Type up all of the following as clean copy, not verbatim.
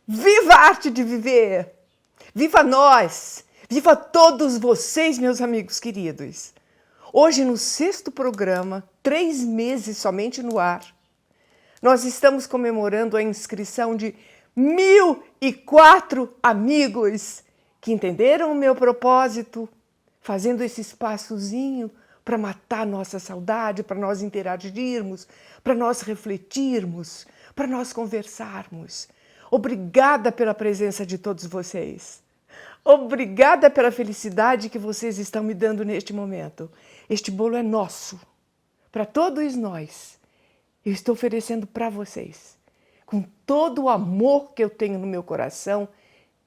Viva a arte de viver! Viva nós! Viva todos vocês, meus amigos queridos! Hoje, no 6º programa, 3 meses somente no ar, nós estamos comemorando a inscrição de 1.004 amigos que entenderam o meu propósito, fazendo esse espaçozinho para matar nossa saudade, para nós interagirmos, para nós refletirmos, para nós conversarmos. Obrigada pela presença de todos vocês. Obrigada pela felicidade que vocês estão me dando neste momento. Este bolo é nosso, para todos nós. Eu estou oferecendo para vocês, com todo o amor que eu tenho no meu coração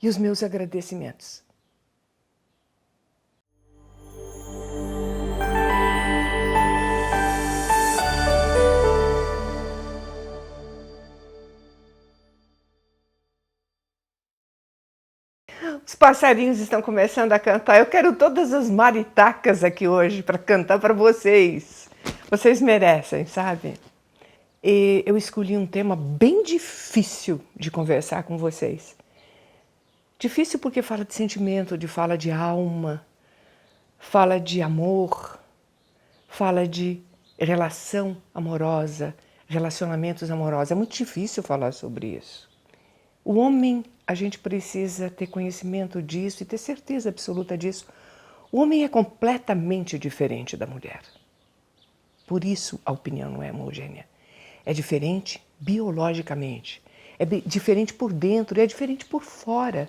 e os meus agradecimentos. Os passarinhos estão começando a cantar. Eu quero todas as maritacas aqui hoje para cantar para vocês. Vocês merecem, sabe? E eu escolhi um tema bem difícil de conversar com vocês. Difícil porque fala de sentimento, fala de alma, fala de amor, fala de relação amorosa, relacionamentos amorosos. É muito difícil falar sobre isso. O homem, a gente precisa ter conhecimento disso e ter certeza absoluta disso. O homem é completamente diferente da mulher. Por isso a opinião não é homogênea. É diferente biologicamente, é diferente por dentro e é diferente por fora.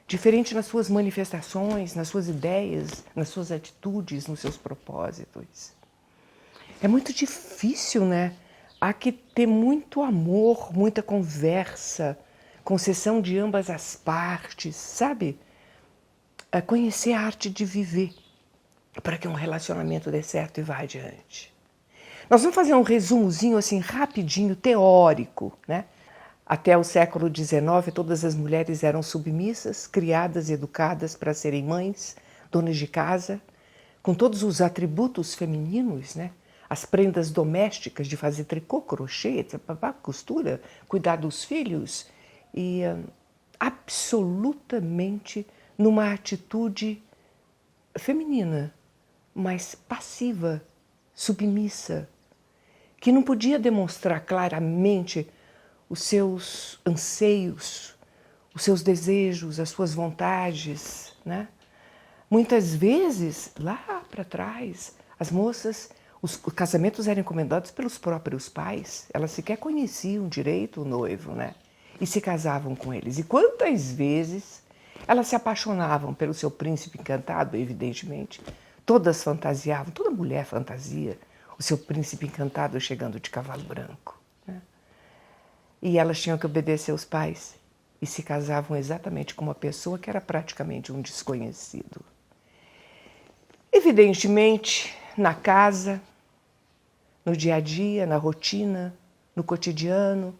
Diferente nas suas manifestações, nas suas ideias, nas suas atitudes, nos seus propósitos. É muito difícil, né? Há que ter muito amor, muita conversa, concessão de ambas as partes, sabe? Conhecer a arte de viver para que um relacionamento dê certo e vá adiante. Nós vamos fazer um resumozinho assim rapidinho, teórico, né? Até o século XIX, todas as mulheres eram submissas, criadas e educadas para serem mães, donas de casa, com todos os atributos femininos, né? As prendas domésticas de fazer tricô, crochê, costura, cuidar dos filhos, e absolutamente numa atitude feminina, mas passiva, submissa, que não podia demonstrar claramente os seus anseios, os seus desejos, as suas vontades, né? Muitas vezes, lá para trás, as moças, os casamentos eram encomendados pelos próprios pais, elas sequer conheciam direito o noivo, né? E se casavam com eles. E quantas vezes elas se apaixonavam pelo seu príncipe encantado, evidentemente. Todas fantasiavam, toda mulher fantasia o seu príncipe encantado chegando de cavalo branco. Né? E elas tinham que obedecer aos pais e se casavam exatamente com uma pessoa que era praticamente um desconhecido. Evidentemente, na casa, no dia a dia, na rotina, no cotidiano,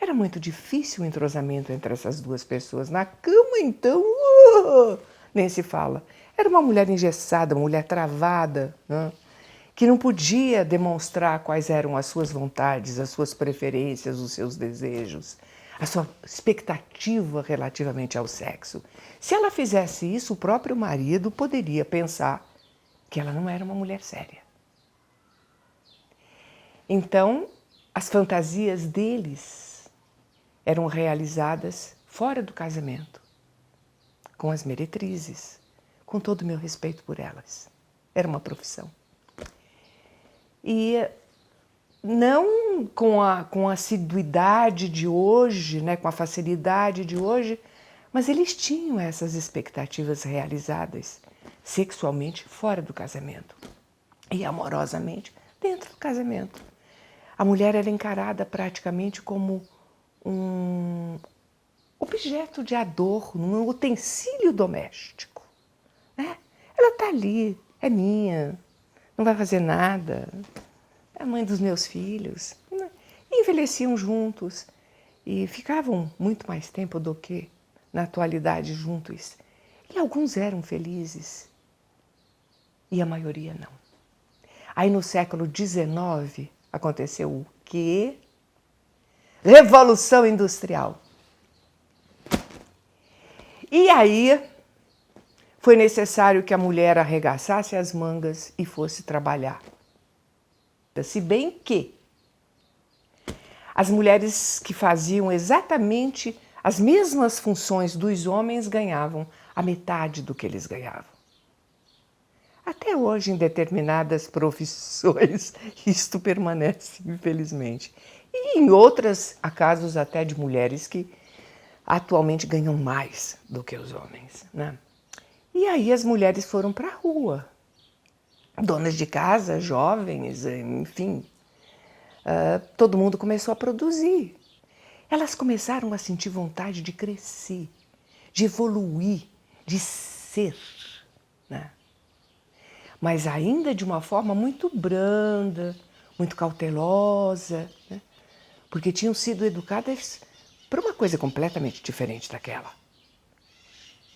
era muito difícil o entrosamento entre essas duas pessoas. Na cama, então, nem se fala. Era uma mulher engessada, uma mulher travada, né? Que não podia demonstrar quais eram as suas vontades, as suas preferências, os seus desejos, a sua expectativa relativamente ao sexo. Se ela fizesse isso, o próprio marido poderia pensar que ela não era uma mulher séria. Então, as fantasias deles eram realizadas fora do casamento, com as meretrizes, com todo o meu respeito por elas. Era uma profissão. E não com a assiduidade de hoje, né, com a facilidade de hoje, mas eles tinham essas expectativas realizadas sexualmente fora do casamento e amorosamente dentro do casamento. A mulher era encarada praticamente como um objeto de adorno, um utensílio doméstico. Né? Ela está ali, é minha, não vai fazer nada, é a mãe dos meus filhos. Né? E envelheciam juntos e ficavam muito mais tempo do que na atualidade juntos. E alguns eram felizes e a maioria não. Aí no século XIX aconteceu o quê? Revolução Industrial. E aí foi necessário que a mulher arregaçasse as mangas e fosse trabalhar. Se bem que as mulheres que faziam exatamente as mesmas funções dos homens ganhavam a metade do que eles ganhavam. Até hoje, em determinadas profissões, isto permanece, infelizmente. E em outras, há casos até de mulheres que atualmente ganham mais do que os homens, né? E aí as mulheres foram para a rua. Donas de casa, jovens, enfim. Todo mundo começou a produzir. Elas começaram a sentir vontade de crescer, de evoluir, de ser, né? Mas ainda de uma forma muito branda, muito cautelosa, né? Porque tinham sido educadas para uma coisa completamente diferente daquela.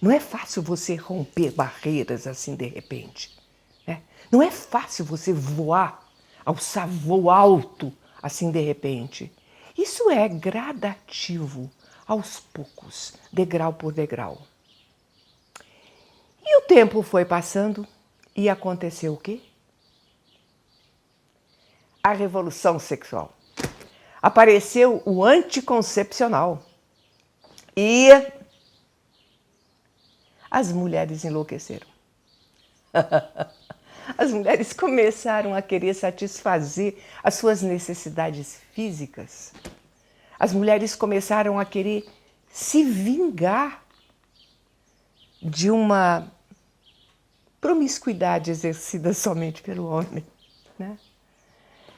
Não é fácil você romper barreiras assim de repente, né? Não é fácil você voar, alçar voo alto assim de repente. Isso é gradativo, aos poucos, degrau por degrau. E o tempo foi passando e aconteceu o quê? A revolução sexual. Apareceu o anticoncepcional. E as mulheres enlouqueceram. As mulheres começaram a querer satisfazer as suas necessidades físicas. As mulheres começaram a querer se vingar de uma promiscuidade exercida somente pelo homem, né?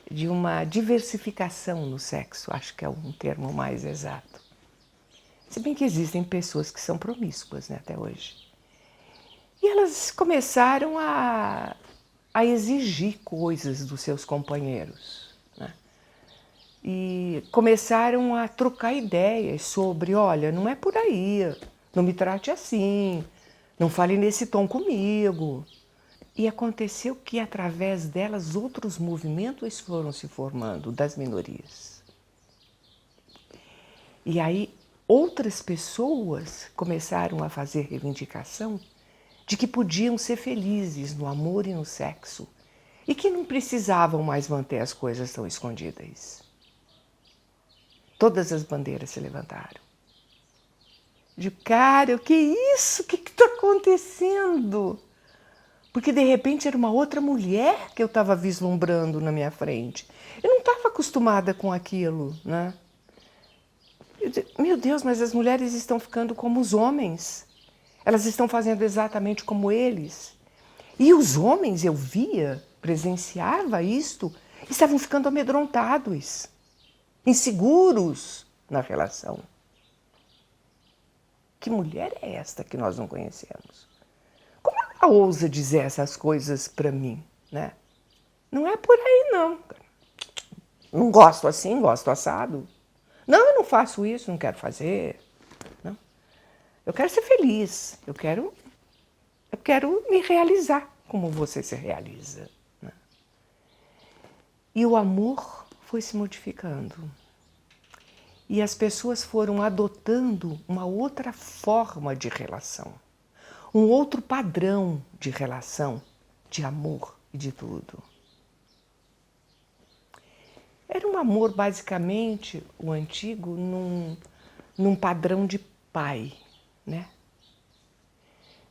De uma diversificação no sexo, acho que é um termo mais exato. Se bem que existem pessoas que são promíscuas, né, até hoje. E elas começaram a exigir coisas dos seus companheiros, né? E começaram a trocar ideias sobre, olha, não é por aí, não me trate assim, não fale nesse tom comigo. E aconteceu que, através delas, outros movimentos foram se formando das minorias. E aí, outras pessoas começaram a fazer reivindicação de que podiam ser felizes no amor e no sexo e que não precisavam mais manter as coisas tão escondidas. Todas as bandeiras se levantaram. De cara, o que é isso? O que está acontecendo? Porque de repente era uma outra mulher que eu estava vislumbrando na minha frente. Eu não estava acostumada com aquilo, né? Meu Deus, mas as mulheres estão ficando como os homens. Elas estão fazendo exatamente como eles. E os homens, eu via, presenciava isto, estavam ficando amedrontados, inseguros na relação. Que mulher é esta que nós não conhecemos? Como ela ousa dizer essas coisas para mim, né? Não é por aí, não. Não gosto assim, gosto assado. Não, eu não faço isso, não quero fazer. Não. Eu quero ser feliz. Eu quero me realizar como você se realiza, né? E o amor foi se modificando. E as pessoas foram adotando uma outra forma de relação. Um outro padrão de relação, de amor e de tudo. Era um amor, basicamente, o antigo, num padrão de pai, né?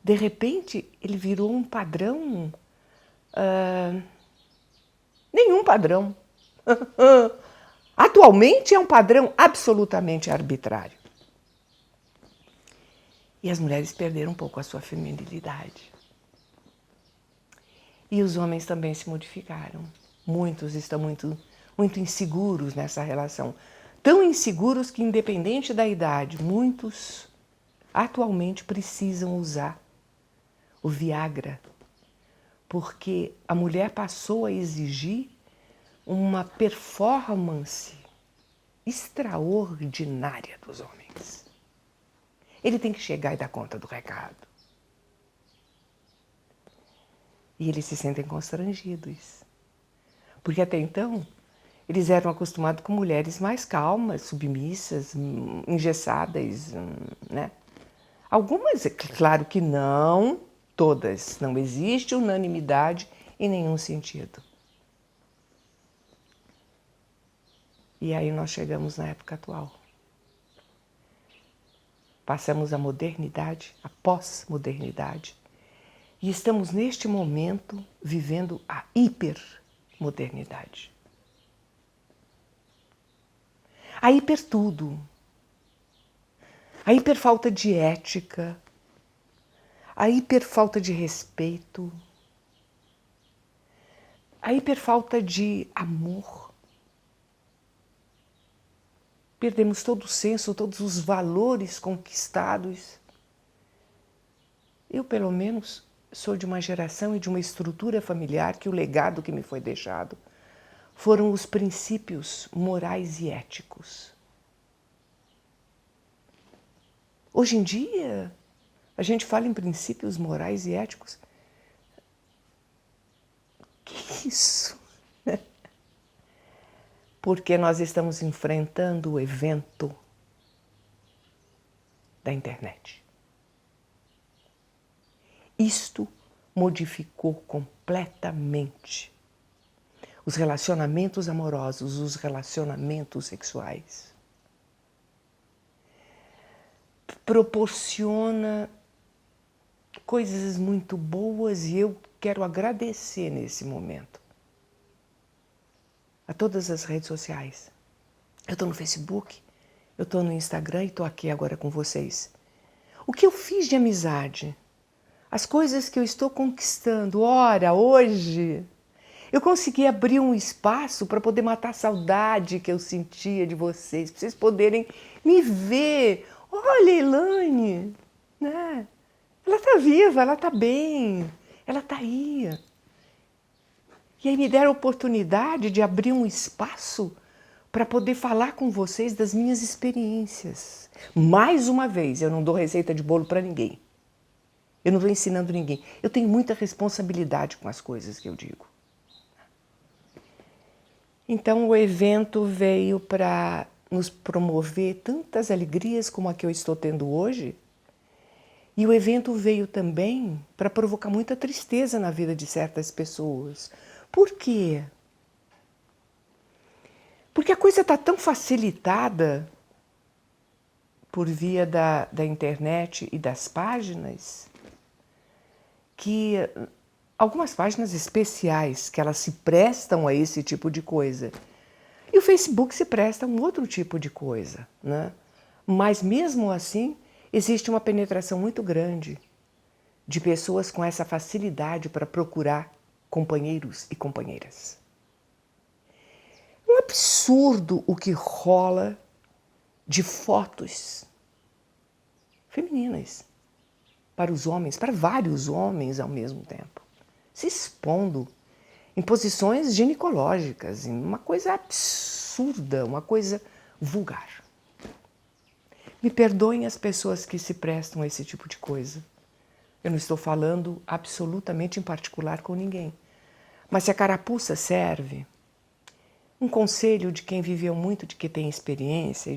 De repente, ele virou um padrão... nenhum padrão. Atualmente é um padrão absolutamente arbitrário. E as mulheres perderam um pouco a sua feminilidade. E os homens também se modificaram. Muitos estão muito inseguros nessa relação. Tão inseguros que, independente da idade, muitos atualmente precisam usar o Viagra, porque a mulher passou a exigir uma performance extraordinária dos homens. Ele tem que chegar e dar conta do recado. E eles se sentem constrangidos. Porque até então, eles eram acostumados com mulheres mais calmas, submissas, engessadas, né? Algumas, claro que não todas, não existe unanimidade em nenhum sentido. E aí nós chegamos na época atual. Passamos a modernidade, a pós-modernidade, e estamos neste momento vivendo a hipermodernidade. A hiper tudo. A hiper falta de ética, a hiper falta de respeito, a hiper falta de amor. Perdemos todo o senso, todos os valores conquistados. Eu, pelo menos, sou de uma geração e de uma estrutura familiar que o legado que me foi deixado foram os princípios morais e éticos. Hoje em dia, a gente fala em princípios morais e éticos. Que isso? Porque nós estamos enfrentando o evento da internet. Isto modificou completamente os relacionamentos amorosos, os relacionamentos sexuais. Proporciona coisas muito boas e eu quero agradecer nesse momento a todas as redes sociais. Eu estou no Facebook, eu estou no Instagram e estou aqui agora com vocês. O que eu fiz de amizade, as coisas que eu estou conquistando, ora, hoje, eu consegui abrir um espaço para poder matar a saudade que eu sentia de vocês, para vocês poderem me ver. Olha, Elaine, né? Ela está viva, ela está bem, ela está aí. E aí me deram a oportunidade de abrir um espaço para poder falar com vocês das minhas experiências. Mais uma vez, eu não dou receita de bolo para ninguém. Eu não estou ensinando ninguém. Eu tenho muita responsabilidade com as coisas que eu digo. Então o evento veio para nos promover tantas alegrias como a que eu estou tendo hoje. E o evento veio também para provocar muita tristeza na vida de certas pessoas. Por quê? Porque a coisa está tão facilitada por via da internet e das páginas que algumas páginas especiais que elas se prestam a esse tipo de coisa. E o Facebook se presta a um outro tipo de coisa, né? Mas mesmo assim, existe uma penetração muito grande de pessoas com essa facilidade para procurar companheiros e companheiras. É um absurdo o que rola de fotos femininas para os homens, para vários homens ao mesmo tempo, se expondo em posições ginecológicas, em uma coisa absurda, uma coisa vulgar. Me perdoem as pessoas que se prestam a esse tipo de coisa. Eu não estou falando absolutamente em particular com ninguém. Mas se a carapuça serve, um conselho de quem viveu muito, de quem tem experiência,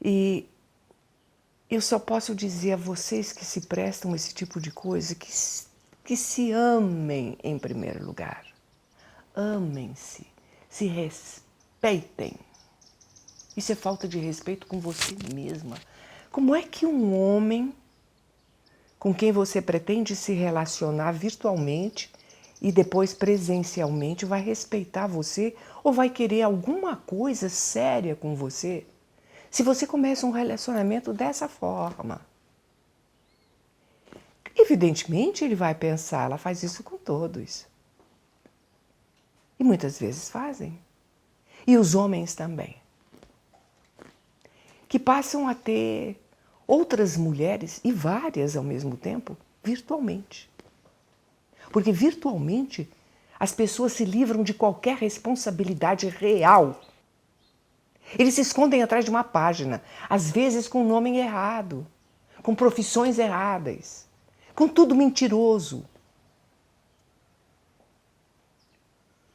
e eu só posso dizer a vocês que se prestam a esse tipo de coisa que se amem em primeiro lugar. Amem-se, se respeitem. Isso é falta de respeito com você mesma. Como é que um homem com quem você pretende se relacionar virtualmente e depois presencialmente vai respeitar você ou vai querer alguma coisa séria com você se você começa um relacionamento dessa forma? Evidentemente ele vai pensar, ela faz isso com todos. E muitas vezes fazem. E os homens também. Que passam a ter outras mulheres, e várias ao mesmo tempo, virtualmente. Porque virtualmente as pessoas se livram de qualquer responsabilidade real. Eles se escondem atrás de uma página, às vezes com o nome errado, com profissões erradas, com tudo mentiroso.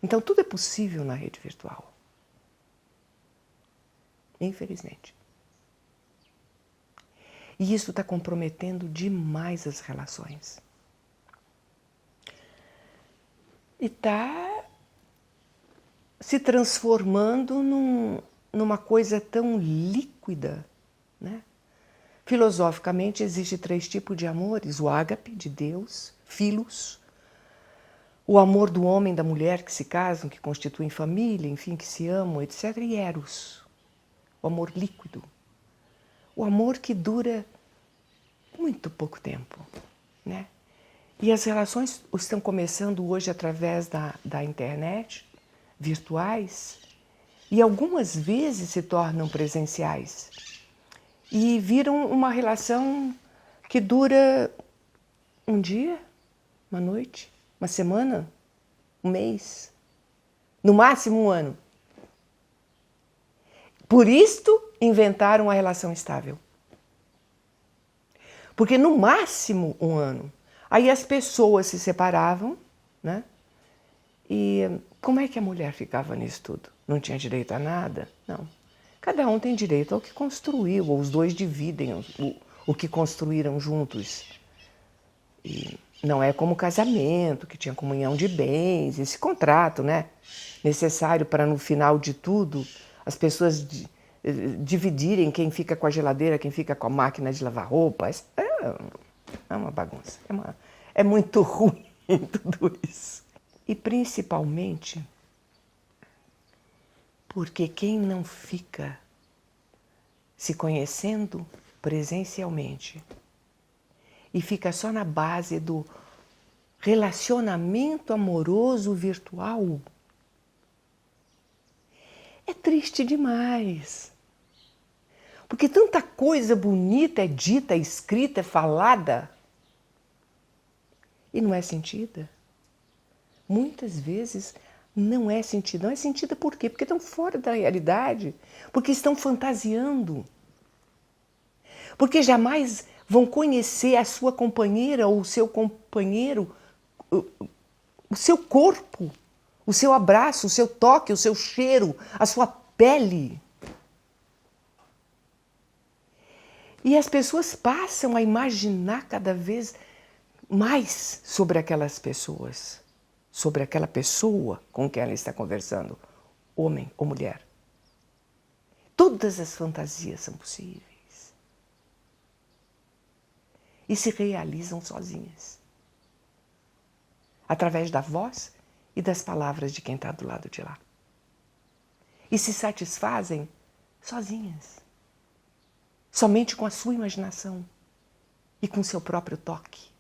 Então tudo é possível na rede virtual. Infelizmente. E isso está comprometendo demais as relações. E está se transformando numa coisa tão líquida, né? Filosoficamente, existem 3 tipos de amores: o ágape, de Deus, filos, o amor do homem e da mulher que se casam, que constituem família, enfim, que se amam, etc. E eros, o amor líquido, o amor que dura muito pouco tempo, né? E as relações estão começando hoje através da internet, virtuais, e algumas vezes se tornam presenciais. E viram uma relação que dura um dia, uma noite, uma semana, um mês, no máximo um ano. Por isto, inventaram a relação estável. Porque no máximo um ano. Aí as pessoas se separavam, né? E como é que a mulher ficava nisso tudo? Não tinha direito a nada? Não. Cada um tem direito ao que construiu, ou os dois dividem o que construíram juntos. E não é como o casamento, que tinha comunhão de bens, esse contrato, né? Necessário para, no final de tudo, as pessoas dividirem quem fica com a geladeira, quem fica com a máquina de lavar roupas. É uma bagunça. É muito ruim tudo isso. E principalmente porque quem não fica se conhecendo presencialmente e fica só na base do relacionamento amoroso virtual, é triste demais. Porque tanta coisa bonita é dita, é escrita, é falada e não é sentida. Muitas vezes não é sentida. Não é sentida por quê? Porque estão fora da realidade. Porque estão fantasiando. Porque jamais vão conhecer a sua companheira ou o seu companheiro, o seu corpo, o seu abraço, o seu toque, o seu cheiro, a sua pele. E as pessoas passam a imaginar cada vez mais sobre aquelas pessoas, sobre aquela pessoa com quem ela está conversando, homem ou mulher. Todas as fantasias são possíveis. E se realizam sozinhas. Através da voz e das palavras de quem está do lado de lá. E se satisfazem sozinhas. Somente com a sua imaginação e com o seu próprio toque.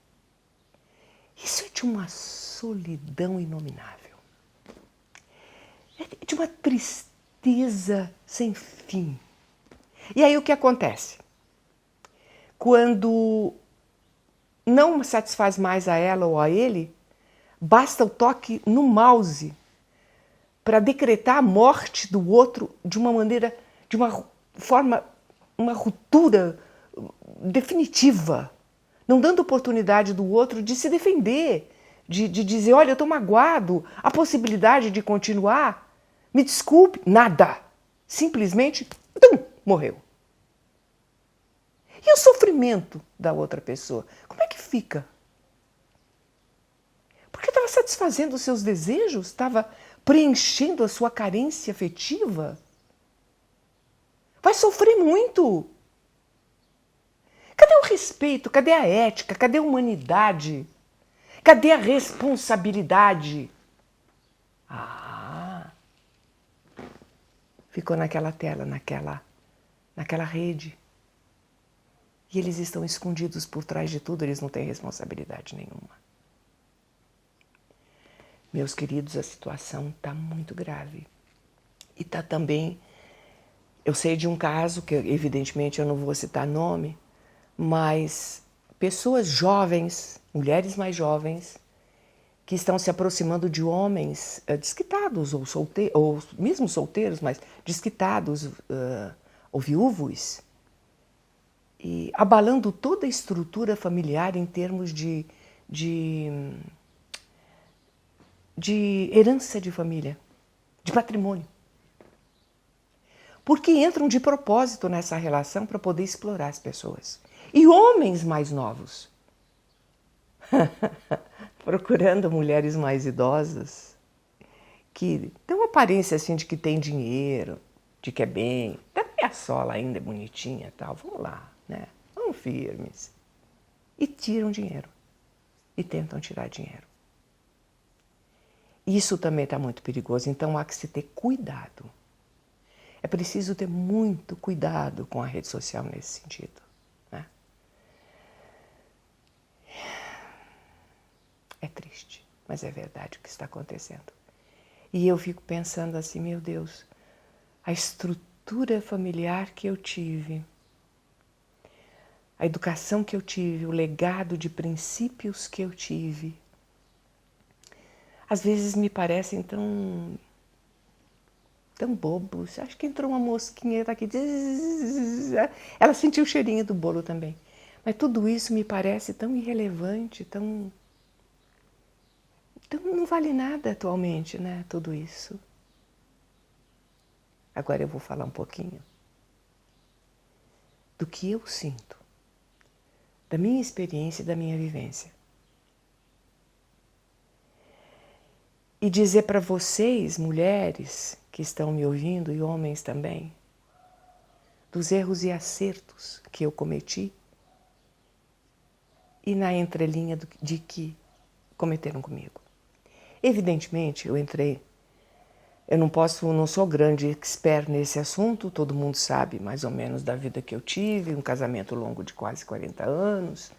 Isso é de uma solidão inominável. É de uma tristeza sem fim. E aí o que acontece? Quando não satisfaz mais a ela ou a ele, basta o toque no mouse para decretar a morte do outro de uma maneira, de uma forma, uma ruptura definitiva, não dando oportunidade do outro de se defender, de dizer, olha, eu estou magoado, a possibilidade de continuar, me desculpe, nada. Simplesmente, morreu. E o sofrimento da outra pessoa? Como é que fica? Porque estava satisfazendo os seus desejos? Estava preenchendo a sua carência afetiva? Vai sofrer muito. Cadê o respeito? Cadê a ética? Cadê a humanidade? Cadê a responsabilidade? Ficou naquela tela, naquela rede. E eles estão escondidos por trás de tudo, eles não têm responsabilidade nenhuma. Meus queridos, a situação está muito grave. E está também, eu sei de um caso, que evidentemente eu não vou citar nome, mas pessoas jovens, mulheres mais jovens, que estão se aproximando de homens desquitados, ou mesmo solteiros, mas desquitados ou viúvos, e abalando toda a estrutura familiar em termos de herança de família, de patrimônio. porque entram de propósito nessa relação para poder explorar as pessoas. E homens mais novos, procurando mulheres mais idosas, que tem uma aparência assim de que tem dinheiro, de que é bem, até a sola ainda é bonitinha e tal, vamos lá, né? Vamos firmes. E tiram dinheiro, e tentam tirar dinheiro. Isso também está muito perigoso, então há que se ter cuidado. É preciso ter muito cuidado com a rede social nesse sentido, né? É triste, mas é verdade o que está acontecendo. E eu fico pensando assim, meu Deus, a estrutura familiar que eu tive, a educação que eu tive, o legado de princípios que eu tive, às vezes me parecem tão bobos. Acho que entrou uma mosquinha, tá aqui. Ela sentiu o cheirinho do bolo também. Mas tudo isso me parece tão irrelevante, tão não vale nada atualmente, né? Tudo isso. Agora eu vou falar um pouquinho do que eu sinto, da minha experiência e da minha vivência. E dizer para vocês, mulheres que estão me ouvindo e homens também, dos erros e acertos que eu cometi e na entrelinha de que cometeram comigo. Evidentemente, eu não sou grande expert nesse assunto, todo mundo sabe mais ou menos da vida que eu tive, um casamento longo de quase 40 anos,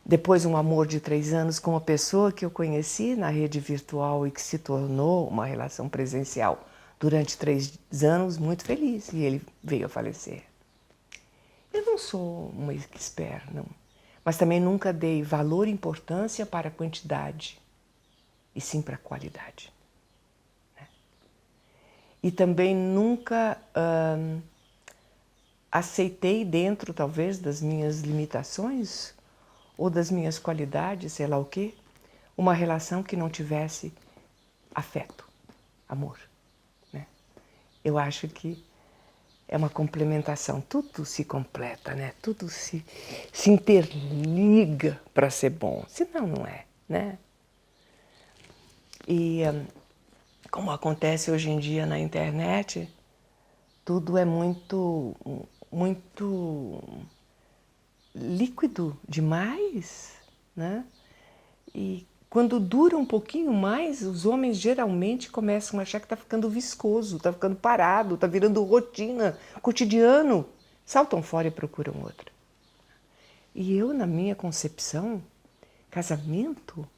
depois um amor de 3 anos com uma pessoa que eu conheci na rede virtual e que se tornou uma relação presencial durante 3 anos muito feliz, e ele veio a falecer. Eu não sou uma expert, não, mas também nunca dei valor e importância para a quantidade, e sim para a qualidade. Né? E também nunca aceitei dentro, talvez, das minhas limitações ou das minhas qualidades, sei lá o quê, uma relação que não tivesse afeto, amor. Né? Eu acho que é uma complementação, tudo se completa, né? Tudo se interliga para ser bom, senão não é, né? E como acontece hoje em dia na internet, tudo é muito líquido demais, né? E quando dura um pouquinho mais, os homens geralmente começam a achar que está ficando viscoso, está ficando parado, está virando rotina, cotidiano. Saltam fora e procuram outra. E eu, na minha concepção, casamento,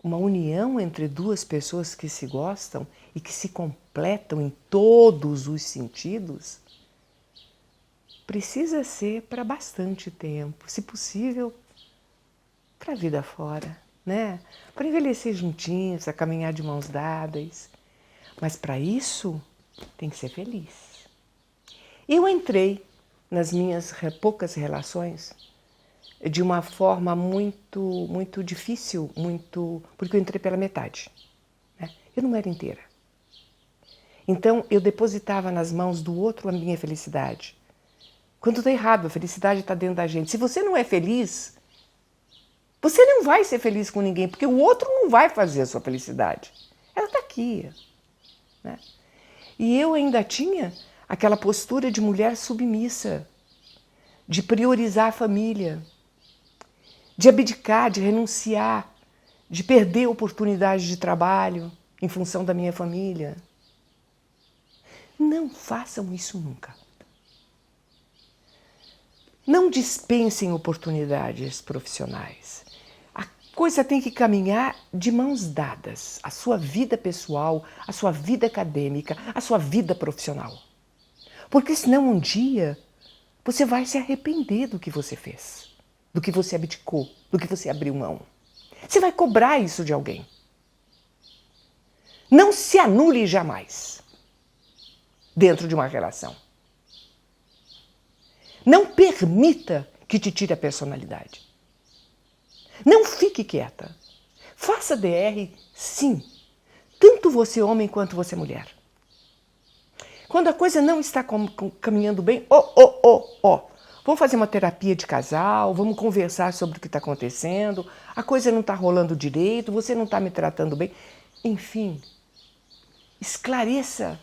uma união entre duas pessoas que se gostam e que se completam em todos os sentidos, precisa ser para bastante tempo, se possível, para a vida fora, né? Para envelhecer juntinhos, a caminhar de mãos dadas. Mas para isso tem que ser feliz. Eu entrei nas minhas poucas relações de uma forma muito difícil, porque eu entrei pela metade. Né? Eu não era inteira. Então eu depositava nas mãos do outro a minha felicidade. Quando está errado, a felicidade está dentro da gente. Se você não é feliz, você não vai ser feliz com ninguém, porque o outro não vai fazer a sua felicidade. Ela está aqui. Né? E eu ainda tinha aquela postura de mulher submissa, de priorizar a família, de abdicar, de renunciar, de perder oportunidades de trabalho em função da minha família. Não façam isso nunca. Não dispensem oportunidades profissionais. A coisa tem que caminhar de mãos dadas. A sua vida pessoal, a sua vida acadêmica, a sua vida profissional. Porque senão um dia você vai se arrepender do que você fez, do que você abdicou, do que você abriu mão. Você vai cobrar isso de alguém. Não se anule jamais dentro de uma relação. Não permita que te tire a personalidade. Não fique quieta. Faça DR, sim. Tanto você homem quanto você mulher. Quando a coisa não está caminhando bem, vamos fazer uma terapia de casal, vamos conversar sobre o que está acontecendo, a coisa não está rolando direito, você não está me tratando bem. Enfim, esclareça,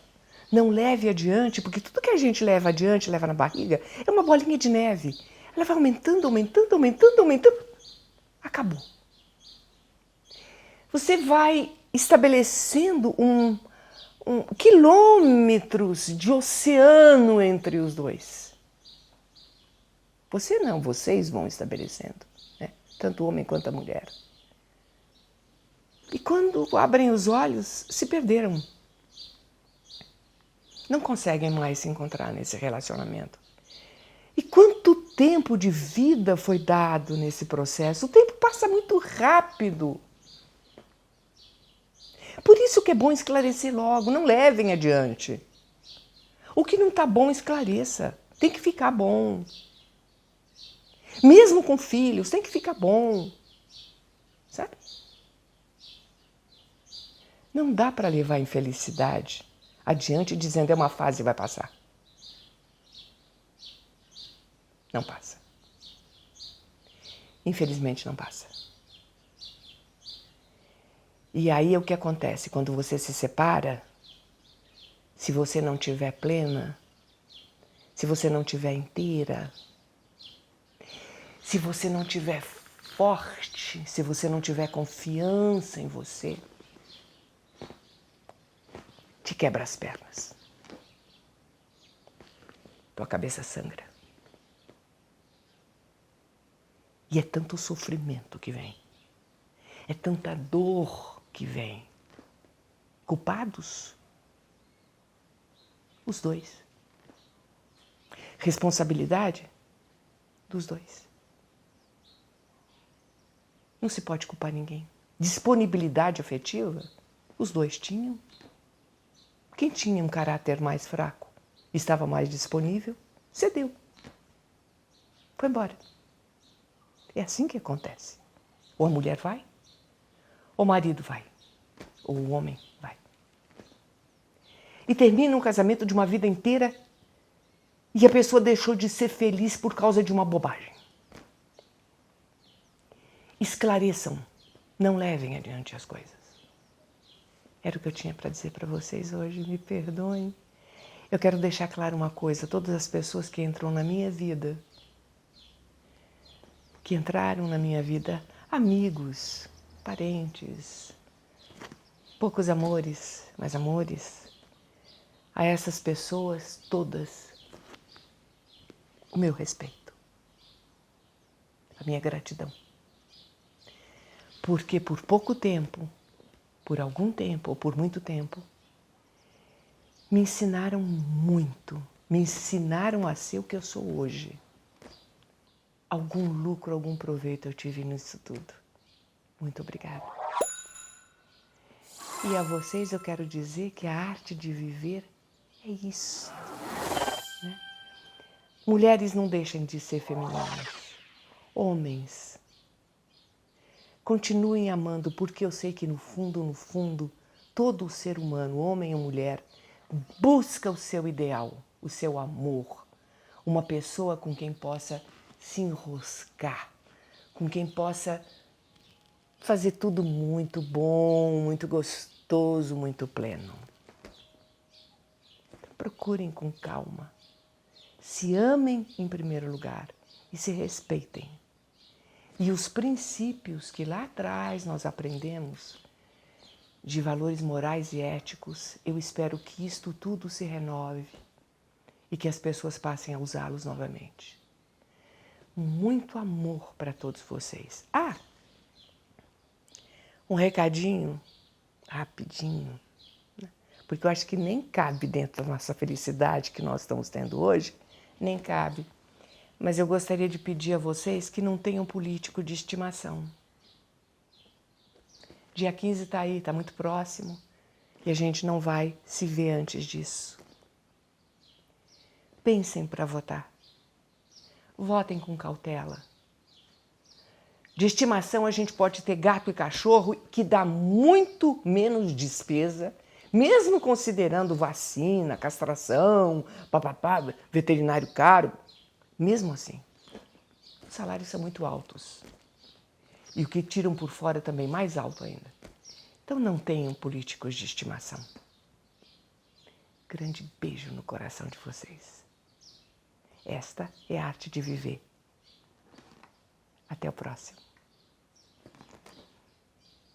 não leve adiante, porque tudo que a gente leva adiante, leva na barriga, é uma bolinha de neve. Ela vai aumentando, aumentando, aumentando, aumentando. Acabou. Você vai estabelecendo quilômetros de oceano entre os dois. Você não, vocês vão estabelecendo, né? Tanto o homem quanto a mulher. E quando abrem os olhos, se perderam. Não conseguem mais se encontrar nesse relacionamento. E quanto tempo de vida foi dado nesse processo? O tempo passa muito rápido. Por isso que é bom esclarecer logo, não levem adiante. O que não está bom, esclareça. Tem que ficar bom. Mesmo com filhos, tem que ficar bom. Sabe? Não dá para levar a infelicidade adiante dizendo é uma fase e vai passar. Não passa. Infelizmente não passa. E aí o que acontece? Quando você se separa, se você não estiver plena, se você não estiver inteira, se você não estiver forte, se você não tiver confiança em você, te quebra as pernas. Tua cabeça sangra. E é tanto sofrimento que vem. É tanta dor que vem. Culpados? Os dois. Responsabilidade? Dos dois. Não se pode culpar ninguém. Disponibilidade afetiva? Os dois tinham. Quem tinha um caráter mais fraco, estava mais disponível, cedeu. Foi embora. É assim que acontece. Ou a mulher vai, ou o marido vai, ou o homem vai. E termina um casamento de uma vida inteira e a pessoa deixou de ser feliz por causa de uma bobagem. Esclareçam, não levem adiante as coisas. Era o que eu tinha para dizer para vocês hoje, me perdoem. Eu quero deixar claro uma coisa, todas as pessoas que entram na minha vida, que entraram na minha vida, amigos, parentes, poucos amores, mas amores, a essas pessoas todas, o meu respeito, a minha gratidão. Porque por pouco tempo, por algum tempo ou por muito tempo, me ensinaram muito, me ensinaram a ser o que eu sou hoje. Algum lucro, algum proveito eu tive nisso tudo. Muito obrigada. E a vocês eu quero dizer que a arte de viver é isso. Né? Mulheres não deixem de ser femininas. Homens, continuem amando, porque eu sei que no fundo, todo ser humano, homem ou mulher, busca o seu ideal, o seu amor. Uma pessoa com quem possa se enroscar, com quem possa fazer tudo muito bom, muito gostoso, muito pleno. Procurem com calma. Se amem em primeiro lugar e se respeitem. E os princípios que lá atrás nós aprendemos de valores morais e éticos, eu espero que isto tudo se renove e que as pessoas passem a usá-los novamente. Muito amor para todos vocês. Um recadinho, rapidinho, né? Porque eu acho que nem cabe dentro da nossa felicidade que nós estamos tendo hoje, nem cabe. Mas eu gostaria de pedir a vocês que não tenham político de estimação. Dia 15 está aí, está muito próximo, e a gente não vai se ver antes disso. Pensem para votar. Votem com cautela. De estimação a gente pode ter gato e cachorro, que dá muito menos despesa, Mesmo considerando vacina, castração, papapá, veterinário caro, mesmo assim, os salários são muito altos. E o que tiram por fora é também mais alto ainda. Então não tenham políticos de estimação. Grande beijo no coração de vocês. Esta é a arte de viver. Até o próximo.